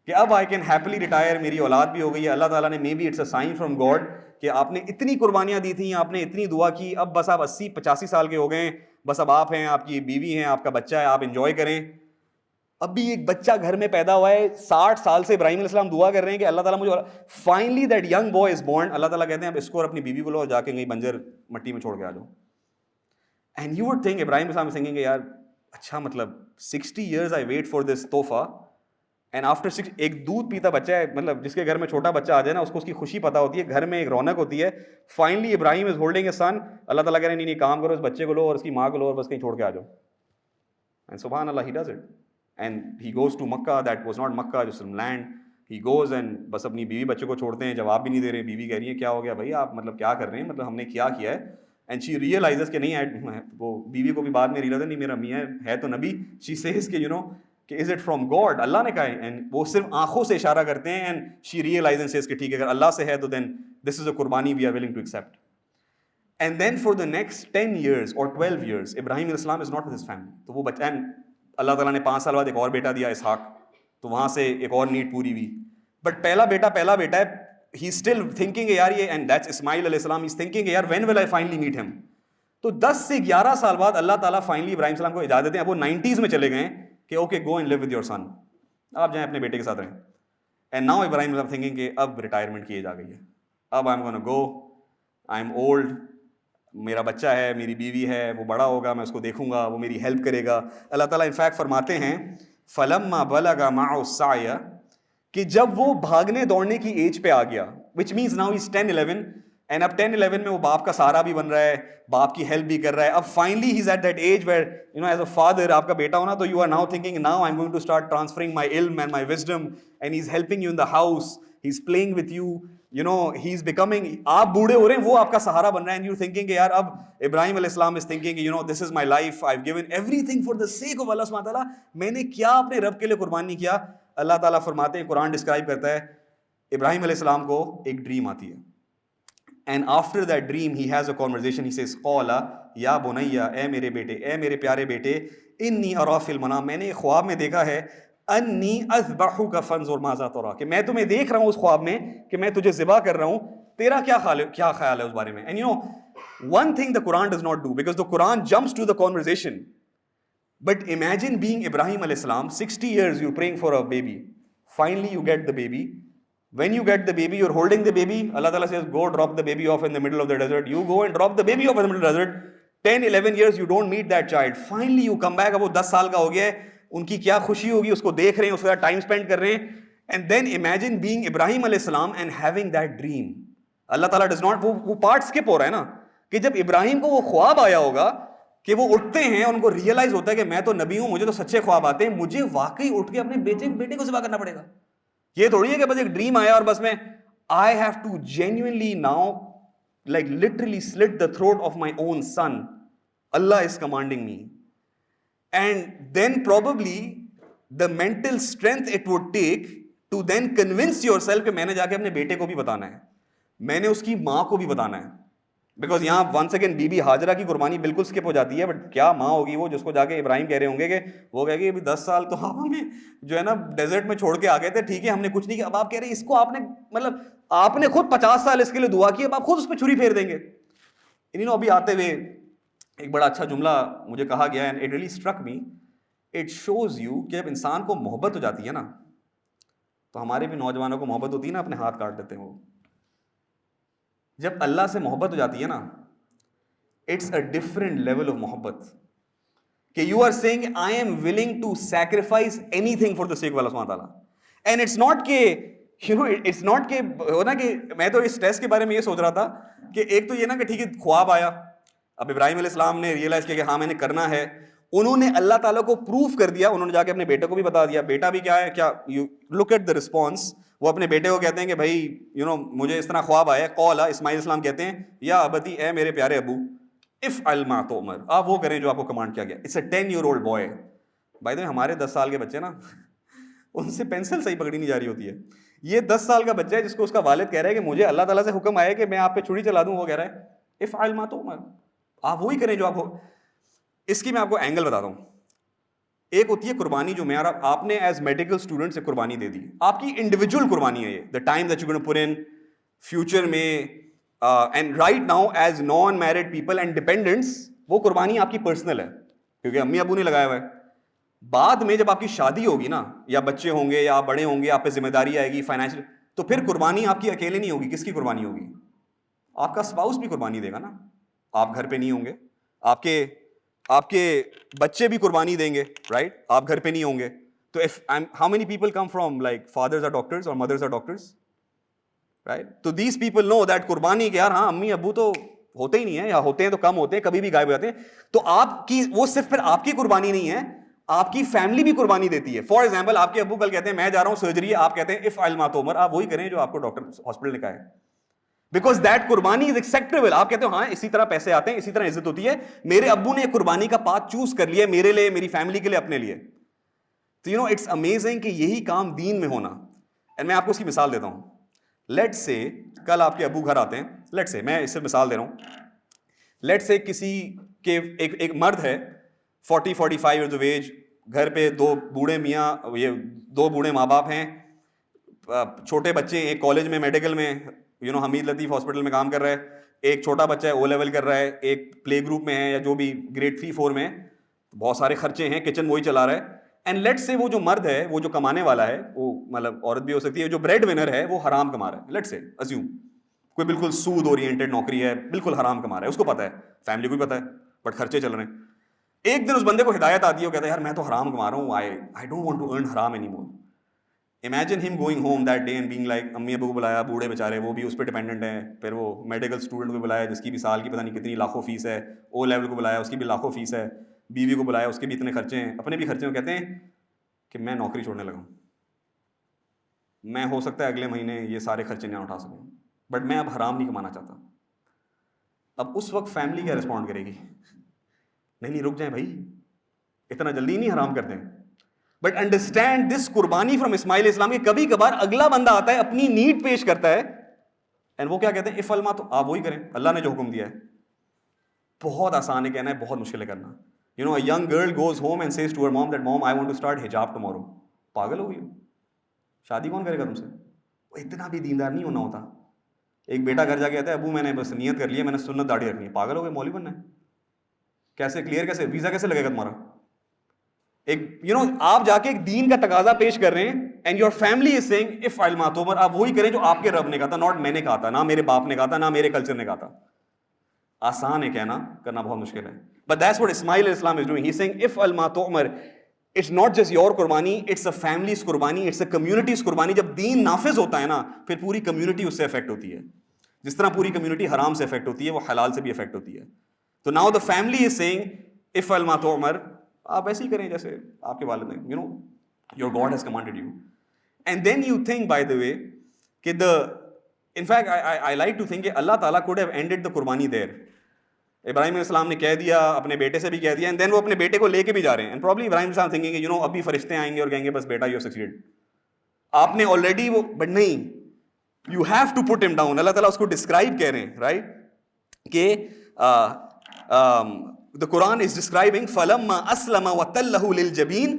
کہ اب I can happily retire, میری اولاد بھی ہو گئی ہے. اللہ تعالیٰ نے maybe it's a sign from God کہ آپ نے اتنی قربانیاں دی تھیں, آپ نے اتنی دعا کی, اب بس آپ 80-85 سال کے ہو گئے ہیں, بس اب آپ ہیں, آپ کی بیوی ہیں, آپ کا بچہ ہے, آپ انجوائے کریں. اب بھی ایک بچہ گھر میں پیدا ہوا ہے, 60 سال سے ابراہیم علیہ السلام دعا کر رہے ہیں کہ اللہ تعالیٰ مجھے, finally that young boy is born. Allah تعالیٰ کہتے ہیں اب اس کو اور اپنی بیوی کو لو جا کے کہیں بنجر مٹی میں چھوڑ کے آ جاؤ. اینڈ یو وڈ تھنک ابراہیم علیہ السلام تھنکنگ کہ یار اچھا مطلب 60 years I wait for this تحفہ, اینڈ آفٹر ایک دودھ پیتا بچہ ہے, مطلب جس کے گھر میں چھوٹا بچہ آ جائے نا اس کو اس کی خوشی پتہ ہوتی ہے, گھر میں ایک رونق ہوتی ہے. Finally Ibrahim is holding a سن, اللہ تعالیٰ کہہ رہے ہیں نہیں کام کرو, اس بچے کو لو اور اس کی ماں کو لو اور بس کہیں چھوڑ کے آ جاؤ. اینڈ سبحان اللہ, he does it. And he goes to Makkah, that was not Makkah, just some land. He goes and بس اپنی بیوی بچے کو چھوڑتے ہیں, جواب بھی نہیں دے رہے. بیوی کہہ رہی ہے کیا ہو گیا بھائی آپ مطلب کیا کر رہے ہیں, مطلب ہم نے کیا ہے. اینڈ شی ریئلائزز کہ نہیں, وہ بیوی کو بھی بعد میں ریئلائز نہیں میرا میاں ہے تو نبی. شی سیز کہ کہ از اٹ فرام گاڈ, اللہ نے کہا ہے. اینڈ وہ صرف آنکھوں سے اشارہ کرتے ہیں, and she realize and says کہ ٹھیک ہے اگر اللہ سے ہے تو دین دس از اے قربانی we are willing to accept. And then for the next 10 years or 12 years Ibrahim علیہ السلام is not with his family. تو وہ بچہ, اینڈ اللہ تعالیٰ نے 5 سال بعد ایک اور بیٹا دیا اسحاق, تو وہاں سے ایک اور نیڈ پوری ہوئی. بٹ پہلا بیٹا ہے, ہی اسٹل تھنکنگ یار یہ, اینڈ دیٹس اسماعیل علیہ السلام, ہی از تھنکنگ یار when will I finally meet him. تو 10 سے 11 سال بعد اللہ تعالیٰ فائنلی ابراہیم السلام کو اجازت دیتے ہیں. اب وہ 90s میں چلے گئے کہ okay go and live with your son, آپ جائیں اپنے بیٹے کے ساتھ رہیں. اینڈ ناؤ ابراہیم السلام تھنکنگ کہ اب ریٹائرمنٹ کی ایج آ گئی ہے, اب I am gonna go, I am old, میرا بچہ ہے, میری بیوی ہے, وہ بڑا ہوگا, میں اس کو دیکھوں گا, وہ میری ہیلپ کرے گا. اللہ تعالیٰ انفیکٹ فرماتے ہیں فَلَمَّا بَلَغَ مَعَهُ السَّعْيَ, کہ جب وہ بھاگنے دوڑنے کی ایج پہ آ گیا, which means now he's 10-11, and اب 10-11 میں وہ باپ کا سہارا بھی بن رہا ہے, باپ کی ہیلپ بھی کر رہا ہے. اب finally he is at that age where as a father, آپ کا بیٹا ہونا تو you are now thinking now I am going to start transferring my علم and my wisdom, and he is helping you in the house, he is playing with you, he is becoming, آپ بوڑھے ہو رہے ہیں, وہ آپ کا سہارا بن رہا ہے. اینڈ یو تھنکنگ کہ یار اب ابراہیم علیہ السلام is thinking this is my life, I have given everything for the sake of Allah سبحانہ تعالیٰ, میں نے کیا اپنے رب کے لیے قربان نہیں کیا. اللہ تعالیٰ فرماتے ہیں, قرآن ڈسکرائب کرتا ہے ابراہیم علیہ السلام کو ایک ڈریم آتی ہے, and after that dream he has a conversation, he says قَالَ يَا بُنَيَّ, اے میرے بیٹے, اے میرے پیارے بیٹے, اِنِّي أَرَىٰ فِي الْمَنَامِ, میں نے ایک خواب میں دیکھا ہے, أَنِّي أَذْبَحُكَ فَانظُرْ مَاذَا تَرَىٰ, کہ میں تمہیں دیکھ رہا ہوں اس خواب میں کہ میں تجھے ذبح کر رہا ہوں, تیرا کیا خیال ہے اس بارے میں. And one thing the Quran does not do, because the Quran jumps to the conversation, but imagine being Ibrahim alayhi salam, 60 years you're praying for a baby, finally you get the baby. When you get the baby, you're holding the baby, Allah Ta'ala says go drop the baby off in the middle of the desert. You go and drop the baby off in the middle of the desert. 10-11 years you don't meet that child, finally you come back, اب وہ 10 سال کا ہو گیا ہے, ان کی کیا خوشی ہوگی, اس کو دیکھ رہے ہیں, اس کے ساتھ ٹائم اسپینڈ کر رہے ہیں. And then imagine being Ibrahim alayhi salam and having that dream. اللہ تعالیٰ does not, وہ پارٹ اسکپ ہو رہا ہے نا, کہ جب ابراہیم کو وہ خواب آیا ہوگا کہ وہ اٹھتے ہیں اور ان کو ریئلائز ہوتا ہے کہ میں تو نبی ہوں, مجھے تو سچے خواب آتے ہیں, مجھے واقعی اٹھ کے اپنے بیٹے کو ذبح کرنا پڑے گا. یہ تھوڑی ہے کہ بس ایک ڈریم آیا اور بس میں I have to genuinely now like literally slit the throat of my own son. Allah is commanding me. And then probably the mental strength it would take to then convince yourself کہ میں نے جا کے اپنے بیٹے کو بھی بتانا ہے, میں نے اس کی ماں کو بھی بتانا ہے. بیکاز یہاں ونس اگین بی بی ہاجرہ کی قربانی بالکل اسکپ ہو جاتی ہے, بٹ کیا ماں ہوگی وہ جس کو جا کے ابراہیم کہہ رہے ہوں گے کہ وہ کہے گی ابھی 10 سال تو آپ ہمیں جو ہے نا ڈیزرٹ میں چھوڑ کے آ گئے تھے, ٹھیک ہے ہم نے کچھ نہیں کیا, اب آپ کہہ رہے ہیں اس کو آپ نے مطلب آپ نے خود 50 سال اس کے لیے دعا کی, اب آپ خود اس پہ چھری پھیر دیں گے. ابھی آتے ہوئے ایک بڑا اچھا جملہ مجھے کہا گیا, and it really struck me. It shows you کہ جب انسان کو محبت ہو جاتی ہے نا, تو ہمارے بھی نوجوانوں کو محبت ہوتی ہے نا, اپنے ہاتھ کاٹ دیتے ہیں وہ. جب اللہ سے محبت ہو جاتی ہے نا, it's a different level of محبت, کہ you are seeing I am willing to sacrifice anything for the sake of Allah سبحانہ تعالیٰ. اینڈ اٹس ناٹ کہ اٹس ناٹ کہ ہونا کہ میں تو اس ٹیسٹ کے بارے میں یہ سوچ رہا تھا کہ ایک تو یہ نا کہ ٹھیک ہے خواب آیا, اب ابراہیم علیہ السلام نے ریئلائز کیا کہ ہاں میں نے کرنا ہے, انہوں نے اللہ تعالیٰ کو پروف کر دیا, انہوں نے جا کے اپنے بیٹے کو بھی بتا دیا. بیٹا بھی کیا ہے, کیا you look at the response, وہ اپنے بیٹے کو کہتے ہیں کہ بھائی مجھے اس طرح خواب آیا, قولا, اسماعیل السلام کہتے ہیں یا ابتی, اے میرے پیارے ابو, افعل ما تؤمر, آپ وہ کریں جو آپ کو کمانڈ کیا گیا. It's a 10-year-old boy. By the way ہمارے 10 سال کے بچے نا, ان سے پینسل صحیح پکڑی نہیں جا رہی ہوتی ہے. یہ 10 سال کا بچہ ہے جس کو اس کا والد کہہ رہا ہے کہ مجھے اللہ تعالیٰ سے حکم آیا کہ میں آپ پہ چھری چلا دوں, وہ کہہ رہا ہے افعل ما تؤمر, آپ وہی کریں جو آپ کو. اس کی میں آپ کو اینگل بتاتا ہوں. ایک ہوتی ہے قربانی جو میں آپ نے ایز میڈیکل اسٹوڈنٹ سے قربانی دے دی, آپ کی انڈیویجول قربانی ہے یہ, the time that you gonna put in future میں, and right now as non married people and dependents, وہ قربانی آپ کی پرسنل ہے کیونکہ امی ابو نے لگایا ہوا ہے. بعد میں جب آپ کی شادی ہوگی نا, یا بچے ہوں گے یا آپ بڑے ہوں گے, آپ پہ ذمہ داری آئے گی فائنینشیل, تو پھر قربانی آپ کی اکیلے نہیں ہوگی. کس کی قربانی ہوگی؟ آپ کا اسپاؤس بھی قربانی دے گا نا. آپ گھر پہ نہیں ہوں گے, آپ کے بچے بھی قربانی دیں گے, رائٹ, آپ گھر پہ نہیں ہوں گے. تو how many people come from like fathers are doctors اور مدرز آر ڈاکٹرز, رائٹ. تو دیز پیپل نو دیٹ قربانی کہ یار ہاں امی ابو تو ہوتے ہی نہیں ہیں, یا ہوتے ہیں تو کم ہوتے ہیں, کبھی بھی غائب ہو جاتے ہیں. تو آپ کی وہ صرف پھر آپ کی قربانی نہیں ہے, آپ کی فیملی بھی قربانی دیتی ہے. فار ایگزامپل آپ کے ابو کل کہتے ہیں میں جا رہا ہوں سرجری ہے, آپ کہتے ہیں افعل ما تؤمر, آپ وہی کریں جو آپ کو ڈاکٹر ہاسپٹل نے کہا ہے, بیکاز دیٹ قربانی از ایکسیپٹیبل. آپ کہتے ہو ہاں اسی طرح پیسے آتے ہیں, اسی طرح عزت ہوتی ہے, میرے ابو نے قربانی کا پاتھ چوز کر لیا میرے لیے, میری فیملی کے لیے, اپنے لیے. تو اٹس امیزنگ کہ یہی کام دین میں ہونا. اینڈ میں آپ کو اس کی مثال دیتا ہوں. لیٹ سے کل آپ کے ابو گھر آتے ہیں, لیٹ سے میں اس سے مثال دے رہا ہوں, لیٹ سے کسی کے ایک مرد ہے 40-45 ایئرز آف ایج, گھر پہ 2 بوڑھے میاں, یہ 2 بوڑھے ماں باپ ہیں, چھوٹے بچے, ایک کالج میں میڈیکل میں حمید لطیف ہاسپٹل میں کام کر رہا ہے, ایک چھوٹا بچہ ہے او لیول کر رہا ہے, ایک پلے گروپ میں ہے یا جو بھی گریڈ 3-4 میں, بہت سارے خرچے ہیں, کچن وہی چلا رہا ہے. اینڈ لیٹ سے وہ جو مرد ہے, وہ جو کمانے والا ہے, وہ مطلب عورت بھی ہو سکتی ہے, جو بریڈ ونر ہے وہ حرام کما رہا ہے. لیٹ سے ازیوم کوئی بالکل سود اورینٹڈ نوکری ہے, بالکل حرام کما رہا ہے, اس کو پتا ہے, فیملی کو بھی پتا ہے, بٹ خرچے چل رہے ہیں. ایک دن اس بندے کو ہدایت آتی ہے, وہ کہتا ہے یار میں تو حرام کما رہا ہوں, I don't want to earn حرام any more. Imagine him going home that day and being like, امی ابو کو بلایا, بوڑھے بیچارے, وہ بھی اس پہ ڈپینڈنٹ ہیں, پھر وہ میڈیکل اسٹوڈنٹ کو بلایا جس کی بھی سال کی پتہ نہیں کتنی لاکھوں فیس ہے, او لیول کو بلایا اس کی بھی لاکھوں فیس ہے, بیوی کو بلایا اس کے بھی اتنے خرچے ہیں, اپنے بھی خرچے ہیں. کہتے ہیں کہ میں نوکری چھوڑنے لگا ہوں, میں ہو سکتا ہے اگلے مہینے یہ سارے خرچے نہ اٹھا سکوں, بٹ میں اب حرام نہیں کمانا چاہتا. اب اس وقت فیملی کیا رسپونڈ کرے گی؟ نہیں رک جائیں بھائی, اتنا جلدی نہیں حرام کرتے ہیں. بٹ انڈرسٹینڈ دس قربانی فرام اسماعیل اسلام کے کبھی کبھار اگلا بندہ آتا ہے, اپنی نیڈ پیش کرتا ہے, اینڈ وہ کیا کہتے ہیں افعل ما, تو آپ وہی کریں اللہ نے جو حکم دیا ہے. بہت آسان ہے کہنا ہے, بہت مشکل ہے کرنا. a young girl goes home and says to her mom that mom I want to start hijab tomorrow. پاگل ہو گئی, شادی کون کرے گا تم سے؟ وہ اتنا بھی دیندار نہیں ہونا ہوتا. ایک بیٹا گھر جا کے کہتا ہے ابو میں نے بس نیت کر لی ہے, میں نے سنت داڑھی رکھنی ہے. پاگل ہو گئے, مولوی بننا ہے کیسے؟ کلیئر کیسے؟ ویزا کیسے لگے گا تمہارا؟ ایک آپ جا کے ایک دین کا تقاضا پیش کر رہے ہیں, and your family is seeing افعل ما تؤمر, آپ وہی کریں جو آپ کے رب نے کہا تھا, ناٹ میں نے کہا تھا, نہ میرے باپ نے کہا تھا, نہ میرے کلچر نے کہا تھا. آسان ہے کہنا, کرنا بہت مشکل ہے. But that's what Ismail Islam is doing. He's saying افعل ما تؤمر. It's not just your قربانی, it's a family's قربانی, it's a community's قربانی. جب دین نافذ ہوتا ہے نا, پھر پوری کمیونٹی اس سے افیکٹ ہوتی ہے. جس طرح پوری کمیونٹی حرام سے افیکٹ ہوتی ہے, وہ حلال سے بھی افیکٹ ہوتی ہے. تو now the family is saying افعل ما تؤمر, آپ ایسے ہی کریں جیسے آپ کے والد نے, your God has commanded you. And then you think, by the way, کہ in fact I like to think کہ اللہ تعالیٰ could have ended the قربانی there. ابراہیم علیہ السلام نے کہہ دیا, اپنے بیٹے سے بھی کہہ دیا, and then وہ اپنے بیٹے کو لے کے بھی جا رہے ہیں. And probably ابراہیم علیہ السلام thinking کہ ابھی فرشتے آئیں گے اور کہیں گے بس بیٹا you have succeeded. آپ نے already وہ, but نہیں, you have to put him down. اللہ تعالیٰ اس کو describe کہہ رہے ہیں, right, کہ the Quran is describing فَلَمَّا أَسْلَمَ وَتَلَّهُ لِلْجَبِينِ.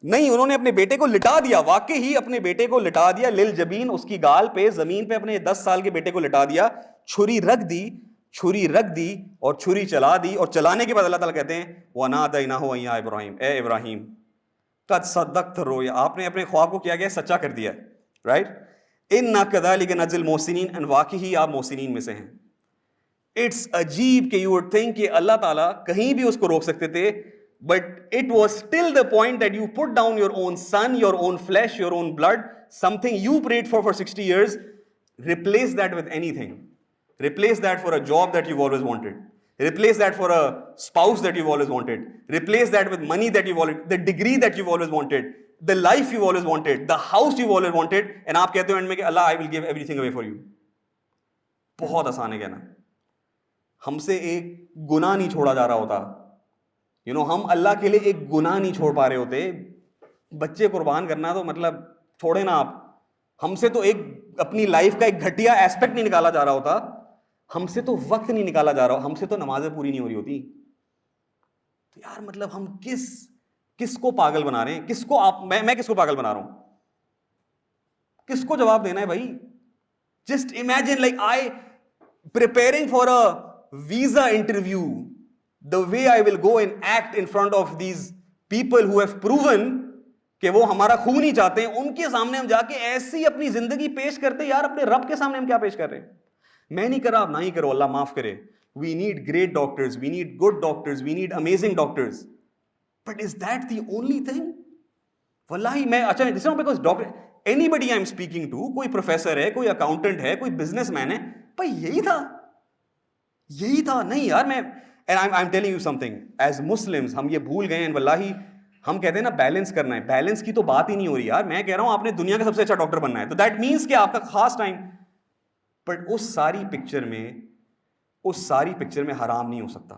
نہیں, انہوں نے اپنے بیٹے کو لٹا دیا, واقعی ہی اپنے بیٹے کو لٹا دیا, لِلْجَبِينِ, اس کی گال پہ, زمین پہ اپنے 10 سال کے بیٹے کو لٹا دیا, چھری رکھ دی اور چھری چلا دی. اور چلانے کے بعد اللہ تعالیٰ کہتے ہیں وَنَادَيْنَاهُ أَن يَا إِبْرَاهِيمُ, اے ابراہیم. قد صدقت الرؤیا, آپ نے اپنے خواب کو کیا گیا سچا کر دیا ہے, رائٹ. انا کذالک نجزی المحسنین, ان واقعی آپ محسنین میں سے ہیں. اٹس عجیب کہ یو وڈ تھنک کہ اللہ تعالیٰ کہیں بھی اس کو روک سکتے تھے, but it was still the point that you put down your own son, your own flesh, your own blood, something you prayed for 60 years, replace that with anything. Replace that for a job that you've always wanted. Replace that for a spouse that you've always wanted. Replace that with money that you've always, the degree that you've always wanted, the life you've always wanted, the house you've always wanted, and آپ کہتے ہو and میں کہ اللہ I will give everything away for you. بہت آسان ہے کہنا. ہم سے ایک گناہ نہیں چھوڑا جا رہا ہوتا. ہم اللہ کے لیے ایک گناہ نہیں چھوڑ پا رہے ہوتے. بچے قربان کرنا تو مطلب چھوڑے نا آپ. ہم سے تو ایک اپنی لائف کا ایک گھٹیا ایسپیکٹ نہیں نکالا جا رہا ہوتا. ہم سے تو وقت نہیں نکالا جا رہا, ہم سے تو نمازیں پوری نہیں ہو رہی ہوتی. تو یار مطلب ہم کس کو پاگل بنا رہے ہیں؟ کس کو آپ, میں کس کو پاگل بنا رہا ہوں؟ کس کو جواب دینا ہے بھائی؟ Just imagine like I preparing for a visa interview, the way I will go and act in front of these people who have proven کہ وہ ہمارا خون ہی چاہتے ہیں, ان کے سامنے ہم جا کے ایسی اپنی زندگی پیش کرتے. یار اپنے رب کے سامنے ہم کیا پیش کر رہے ہیں؟ میں نہیں کر رہا, آپ نہ ہی کرو, اللہ معاف کرے. We need great doctors, we need good doctors, we need amazing doctors. But is that the only thing? واللہ میں اچھا this is not because doctor, anybody I'm speaking to, کوئی پروفیسر ہے, کوئی اکاؤنٹنٹ ہے, کوئی بزنس مین ہے, بھائی یہی تھا نہیں یار. میں and I'm telling you something, as Muslims ہم یہ بھول گئے ہیں. واللہ ہم کہتے ہیں نا بیلنس کرنا ہے, بیلنس کی تو بات ہی نہیں ہو رہی یار. میں کہہ رہا ہوں آپ نے دنیا کا سب سے اچھا ڈاکٹر بننا ہے, تو دیٹ مینس کہ آپ کا خاص ٹائم, بٹ اس ساری پکچر میں حرام نہیں ہو سکتا,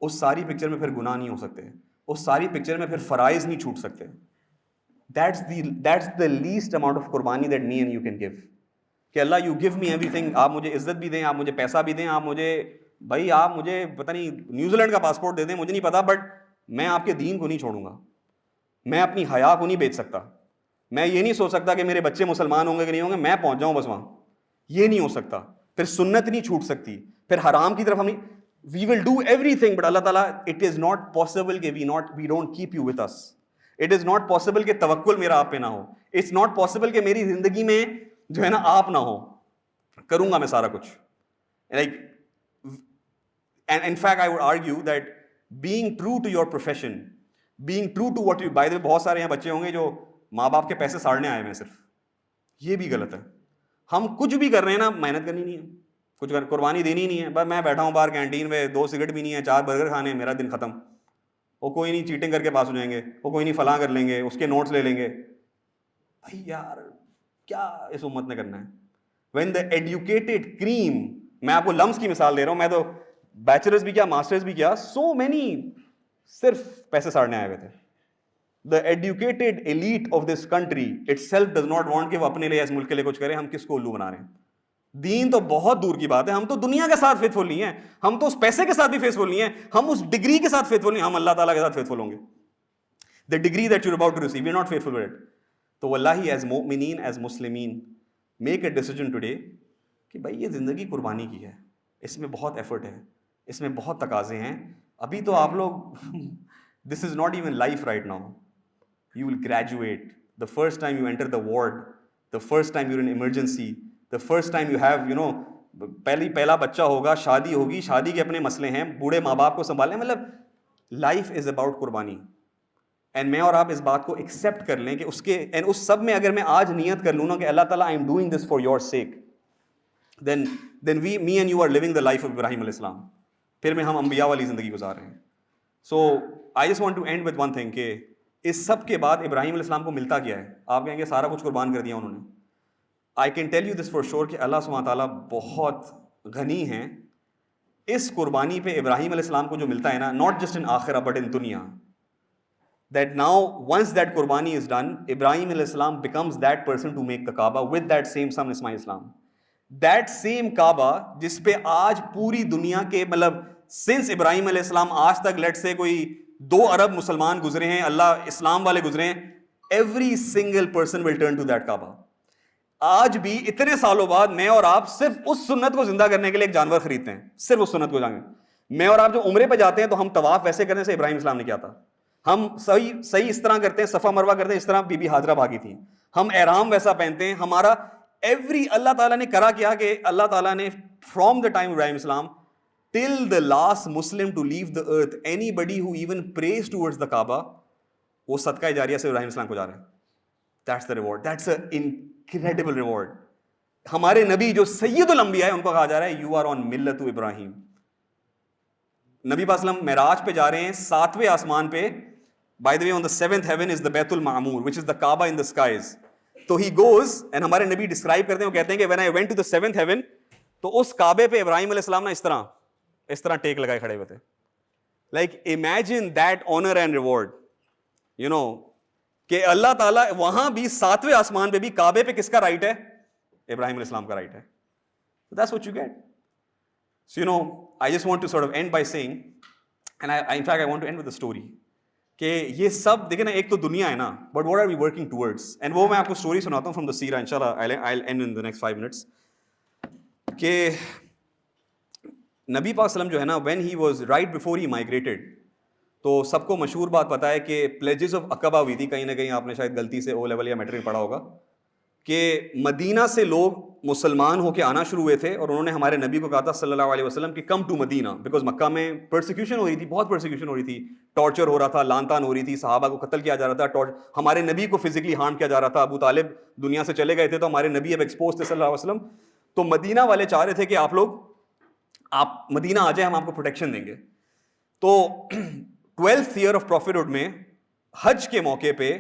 اس ساری پکچر میں پھر گناہ نہیں ہو سکتے, اس ساری پکچر میں پھر فرائض نہیں چھوٹ سکتے. That's the least amount of قربانی that me and you can give. کہ اللہ you give me everything, آپ مجھے عزت بھی دیں, آپ مجھے پیسہ بھی دیں, آپ مجھے پتہ نہیں نیوزی لینڈ کا پاسپورٹ دے دیں, مجھے نہیں پتا, بٹ میں آپ کے دین کو نہیں چھوڑوں گا. میں اپنی حیا کو نہیں بیچ سکتا. میں یہ نہیں سوچ سکتا کہ میرے بچے مسلمان ہوں گے کہ نہیں ہوں گے, میں پہنچ جاؤں بس وہاں. یہ نہیں ہو سکتا. پھر سنت نہیں چھوٹ سکتی, پھر حرام کی طرف ہم نہیں. We will do everything, but اللہ تعالیٰ it is not possible کہ we don't keep you with us. It is not possible کہ توکل میرا آپ پہ نہ ہو. It's not possible کہ میری زندگی میں جو ہے نا آپ نہ ہو. کروں گا میں سارا کچھ. Like, and in fact I would argue that being true to your profession, being true to what you, by the way بہت سارے یہاں بچے ہوں گے جو ماں باپ کے پیسے ساڑنے آئے ہیں صرف. یہ بھی غلط ہے. ہم کچھ بھی کر رہے ہیں نا, محنت کرنی نہیں ہے, کچھ قربانی دینی نہیں ہے. بس میں بیٹھا ہوں باہر کینٹین میں, 2 سگریٹ بھی نہیں ہے, 4 برگر کھانے, میرا دن ختم. وہ کوئی نہیں چیٹنگ کر کے پاس ہو جائیں گے, وہ کوئی نہیں فلاں کر لیں گے, اس کے نوٹس لے لیں گے. بھائی یار کیا اس امت نے کرنا ہے؟ when the educated cream, میں آپ کو لمس کی مثال دے رہا ہوں, میں تو بیچلرز بھی کیا ماسٹرز بھی کیا, so many صرف پیسے ساڑنے آئے ہوئے تھے. The educated elite of this country itself does not want کہ وہ اپنے لیے اس ملک کے لیے کچھ کریں. ہم کس کو الو بنا رہے ہیں؟ دین تو بہت دور کی بات ہے. ہم تو دنیا کے ساتھ فیتفل نہیں ہیں, ہم تو اس پیسے کے ساتھ بھی فیتفل نہیں ہیں, ہم اس ڈگری کے ساتھ فیتفل نہیں, ہم اللہ تعالیٰ کے ساتھ فیتفل ہوں گے. The degree that you're about to receive, we're not faithful with it. تو واللہ as mu'minین, as مسلمین, make a decision today کہ بھائی یہ زندگی قربانی کی ہے, اس میں بہت ایفرٹ ہے, اس میں بہت تقاضے ہیں. ابھی تو آپ لوگ this is not even life right now. You will graduate. The first time you enter the ward, the first time you're in emergency, the first time you have, پہلا بچہ ہوگا, شادی ہوگی, شادی کے اپنے مسئلے ہیں, بوڑھے ماں باپ کو سنبھالیں. مطلب لائف از اباؤٹ قربانی. اینڈ میں اور آپ اس بات کو ایکسیپٹ کر لیں کہ اس سب میں اگر میں آج نیت کر لوں نا کہ اللہ تعالیٰ I am doing this for your sake, then me and you are living the life of ابراہیم علیہ السلام. پھر میں ہم انبیاء والی زندگی گزار رہے ہیں. So I just want to end with one thing کہ اس سب کے بعد ابراہیم علیہ السلام کو ملتا کیا ہے؟ آپ کہیں گے سارا کچھ قربان کر دیا انہوں نے. I can tell you this for sure کہ اللہ سبحانہ تعالیٰ بہت غنی ہیں. اس قربانی پہ ابراہیم علیہ السلام کو جو ملتا ہے نا, not just in آخرہ but in دنیا, that now once that قربانی is done, Ibrahim alayhi salam becomes that person to make the Kaaba with that same son Ismail Islam. That same Kaaba جس پہ آج پوری دنیا کے مطلب since ابراہیم علیہ السلام آج تک لیٹ سے کوئی 2 ارب مسلمان گزرے ہیں, اللہ اسلام والے گزرے ہیں, every single person will turn to that Kaaba. آج بھی اتنے سالوں بعد میں اور آپ صرف اس سنت کو زندہ کرنے کے لیے ایک جانور خریدتے ہیں, صرف اس سنت کو جانیں. میں اور آپ جو عمرے پہ جاتے ہیں تو ہم طواف ویسے کرنے سے ابراہیم اسلام نے کیا تھا. ہم صحیح اس طرح کرتے ہیں, صفا مروہ کرتے ہیں اس طرح بی بی حاجرہ بھاگی تھی. ہم احرام ویسا پہنتے ہیں. ہمارا اللہ تعالیٰ نے کرا کیا کہ اللہ تعالیٰ نے فرام دا ٹائم ابراہیم السلام till the last Muslim to leave the earth, anybody who even prays towards the Kaaba, وہ صدقہ جاریہ سے ابراہیم السلام کو جا رہا ہے. That's the reward. That's an incredible reward. ہمارے نبی جو سید الانبیاء ہیں ان کو کہا جا رہا ہے you are on ملت ابراہیم. نبی صلی اللہ علیہ وسلم معراج پہ جا رہے ہیں 7ویں آسمان پہ. By the way, on the 7th heaven is the Bayt al-Ma'mur, which is the Kaaba in the skies. تو he goes, and ہمارے نبی ڈسکرائب کرتے ہیں, وہ کہتے ہیں کہ when I went to the 7th heaven, تو اس کعبے پہ ابراہیم علیہ السلام نے اس طرح ٹیک لگائے کھڑے ہوئے تھے. Like imagine that honour and reward, you know, کہ اللہ تعالیٰ وہاں بھی 7ویں آسمان پہ بھی کعبے پہ کس کا رائٹ ہے؟ ابراہیم علیہ السلام کا رائٹ ہے. That's what you get. So, you know, I just want to sort of end by saying, and in fact I want to end with a story, کہ یہ سب دیکھیں نا, ایک تو دنیا ہے نا, but what are we working towards? And وہ میں آپ کو اسٹوری سناتا ہوں from the سیرہ, inshallah I'll end in the next 5 minutes. کہ نبی پاک صلی اللہ علیہ وسلم جو ہے نا, when he was right before he migrated, تو سب کو مشہور بات پتہ ہے کہ پلیجز آف عقبہ ہوئی تھی. کہیں نہ کہیں آپ نے شاید غلطی سے او لیول یا میٹرک پڑھا ہوگا, کہ مدینہ سے لوگ مسلمان ہو کے آنا شروع ہوئے تھے, اور انہوں نے ہمارے نبی کو کہا تھا صلی اللہ علیہ وسلم کہ کم ٹو مدینہ, بیکاز مکہ میں پرسیکیوشن ہو رہی تھی, بہت پرسیکیوشن ہو رہی تھی, ٹارچر ہو رہا تھا, لان تان ہو رہی تھی, صحابہ کو قتل کیا جا رہا تھا, ہمارے نبی کو فزیکلی ہارم کیا جا رہا تھا. ابو طالب دنیا سے چلے گئے تھے, تو ہمارے نبی اب ایکسپوز تھے صلی اللہ علیہ وسلم. تو مدینہ والے چاہ رہے تھے کہ آپ مدینہ آ جائیں, ہم آپ کو پروٹیکشن دیں گے. تو 12th year of prophethood میں حج کے موقع پہ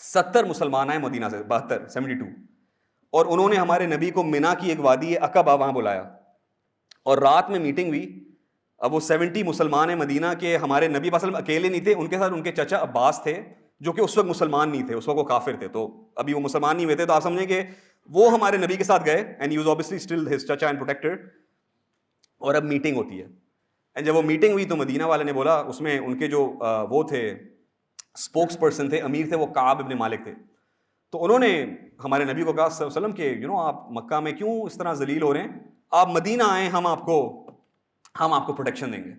70 مسلمان آئے مدینہ سے, 72, اور انہوں نے ہمارے نبی کو منا کی ایک وادی عقبہ وہاں بلایا, اور رات میں میٹنگ ہوئی. اب وہ 70 مسلمان ہیں مدینہ کے, ہمارے نبی صلی اللہ علیہ وسلم اکیلے نہیں تھے, ان کے ساتھ ان کے چچا عباس تھے, جو کہ اس وقت مسلمان نہیں تھے, اس وقت وہ کافر تھے, تو ابھی وہ مسلمان نہیں ہوئے تھے. تو آپ سمجھیں کہ وہ ہمارے نبی کے ساتھ گئے, and he was obviously still his چچا اینڈ پروٹیکٹر, اور اب میٹنگ ہوتی ہے. اینڈ جب وہ میٹنگ ہوئی تو مدینہ والے نے بولا, اس میں ان کے جو وہ تھے اسپوکس پرسن تھے, امیر تھے, وہ کعب ابن مالک تھے. تو انہوں نے ہمارے نبی کو کہا صلی اللہ علیہ وسلم کہ یو نو, آپ مکہ میں کیوں اس طرح ذلیل ہو رہے ہیں, آپ مدینہ آئیں, ہم آپ کو پروٹیکشن دیں گے.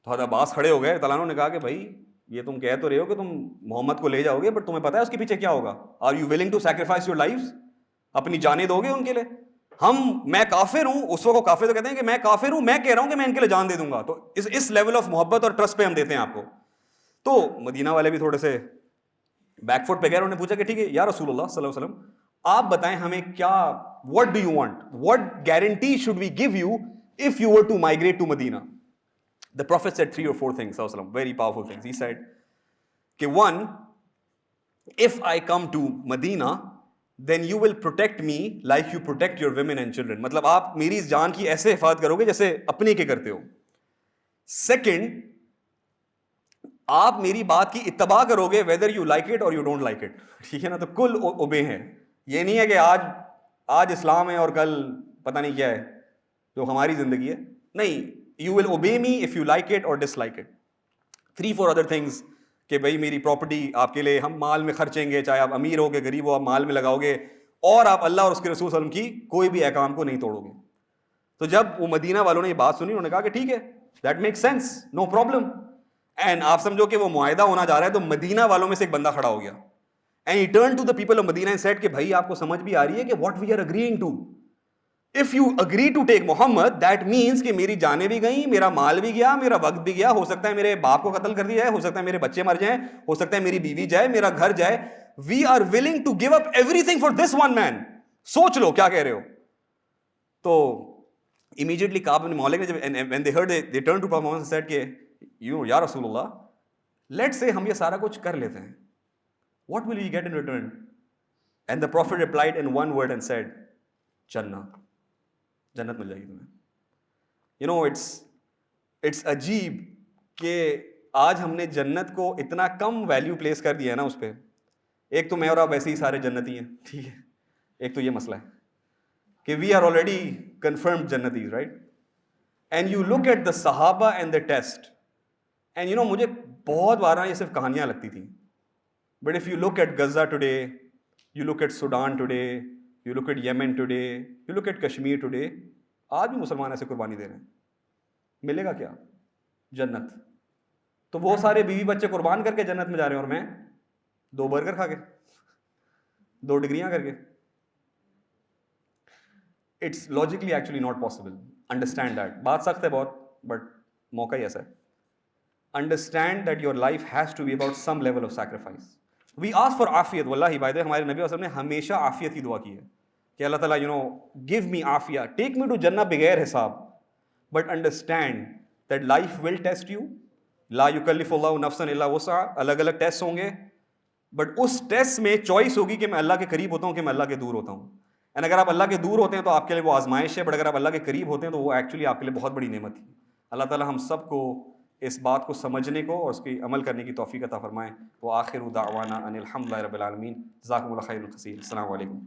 تو حضرت عباس کھڑے ہو گئے, تعالیٰ نے کہا کہ بھائی یہ تم کہہ تو رہے ہو کہ تم محمد کو لے جاؤ گے, بٹ تمہیں پتہ ہے اس کے پیچھے کیا ہوگا؟ Are you willing to sacrifice your lives? اپنی جانیں دو گے ان کے لیے؟ میں کافر ہوں, اس وقت کافر تو کہتے ہیں کہ میں کافر ہوں, میں کہہ رہا ہوں کہ میں ان کے لیے جان دے دوں گا. تو اس لیول آف محبت اور ٹرسٹ پہ ہم دیتے ہیں آپ کو. تو مدینہ والے بھی تھوڑے سے بیک فٹ پہ گئے, انہوں نے پوچھا کہ ٹھیک ہے یا رسول اللہ صلی اللہ علیہ وسلم, آپ بتائیں ہمیں کیا, what do you want, what guarantee should we give you if you were to migrate to Medina? The Prophet said 3 or 4 things, sallallahu alaihi wasallam, very powerful things. He said کہ 1, if I come to Medina, then you will protect me like you protect your women and children. مطلب آپ میری اس جان کی ایسے حفاظت کرو گے جیسے اپنے کے کرتے ہو. 2, آپ میری بات کی اتباع کرو گے whether you like it or you don't like it. ٹھیک ہے نا, تو کل اوبے ہیں. یہ نہیں ہے کہ آج اسلام ہے اور کل پتہ نہیں کیا ہے جو ہماری زندگی ہے, نہیں, you will obey me if you like it or dislike it. 3-4 other things کہ بھائی میری پراپرٹی آپ کے لیے ہم مال میں خرچیں گے, چاہے آپ امیر ہو کے غریب ہو, آپ مال میں لگاؤ گے, اور آپ اللہ اور اس کے رسول صلی اللہ علیہ وسلم کی کوئی بھی احکام کو نہیں توڑو گے. تو جب وہ مدینہ والوں نے یہ بات سنی, انہوں نے کہا کہ ٹھیک ہے, that make sense, know problem. And آپ سمجھو کہ وہ معاہدہ ہونا جا رہا ہے, تو مدینہ والوں میں سے ایک بندہ کھڑا ہو گیا, and he turn to the people of Medina and said کہ بھائی آپ کو سمجھ بھی آ رہی ہے کہ what we are agreeing to. If you agree to take Muhammad, that means کہ میری جانیں بھی گئیں, میرا مال بھی گیا, میرا وقت بھی گیا, ہو سکتا ہے میرے باپ کو قتل کر دیا جائے, ہو سکتا ہے میرے بچے مر جائیں, ہو سکتا ہے میری بیوی جائے, میرا گھر جائے. We are willing to give up everything for this one man. سوچ لو کیا کہہ رہے ہو. تو immediately کعب بن مالک نے جب when they heard they turned to Prophet Muhammad and said کہ یا رسول اللہ, let's say ہم یہ سارا کچھ کر لیتے ہیں, what will we get in return? And the Prophet replied in one word and said, جنت مل جائے گی تمہیں. یو نو, اٹس عجیب کہ آج ہم نے جنت کو اتنا کم ویلیو پلیس کر دیا ہے نا اس پہ. ایک تو میں اور آپ ویسے ہی سارے جنتی ہیں, ٹھیک ہے, ایک تو یہ مسئلہ ہے کہ وی آر آلریڈی کنفرمڈ جنتی, right. And you look at the صحابہ and the test, and you know مجھے بہت بار یہ صرف کہانیاں لگتی تھیں, but if you look at Gaza today, you look at Sudan today, you look at Yemen today, you look at Kashmir today, آج بھی مسلمان ایسے قربانی دے رہے ہیں. ملے گا کیا؟ جنت. تو وہ سارے بیوی بچے قربان کر کے جنت میں جا رہے ہیں اور میں 2 برگر کھا کے 2 ڈگریاں کر کے. It's logically actually not possible. Understand that. بات سخت ہے بہت بٹ موقع ہی ایسا ہے. Understand that your life has to be about some level of sacrifice. We ask for عافیت. واللہ بائی دا ہمارے نبی صلی اللہ علیہ وسلم نے ہمیشہ عافیت کی دعا کی ہے کہ اللہ تعالیٰ گیو می عافیہ, ٹیک می ٹو جنہ بغیر حساب. But understand that life will test you. لا یکلف اللہ نفسا الا وسعہا. الگ الگ ٹیسٹ ہوں گے بٹ اس ٹیسٹ میں چوائس ہوگی کہ میں اللہ کے قریب ہوتا ہوں کہ میں اللہ کے دور ہوتا ہوں. اینڈ اگر آپ اللہ کے دور ہوتے ہیں تو آپ کے لیے وہ آزمائش ہے, بٹ اگر آپ اللہ کے قریب ہوتے ہیں تو وہ ایکچولی آپ کے لیے بہت بڑی نعمت ہے. اللہ تعالیٰ ہم سب کو اس بات کو سمجھنے کو اور اس کی عمل کرنے کی توفیق عطا فرمائے. وآخر دعوانا ان الحمد للہ رب العالمین. جزاکم اللہ خیر الکثیر. السلام علیکم.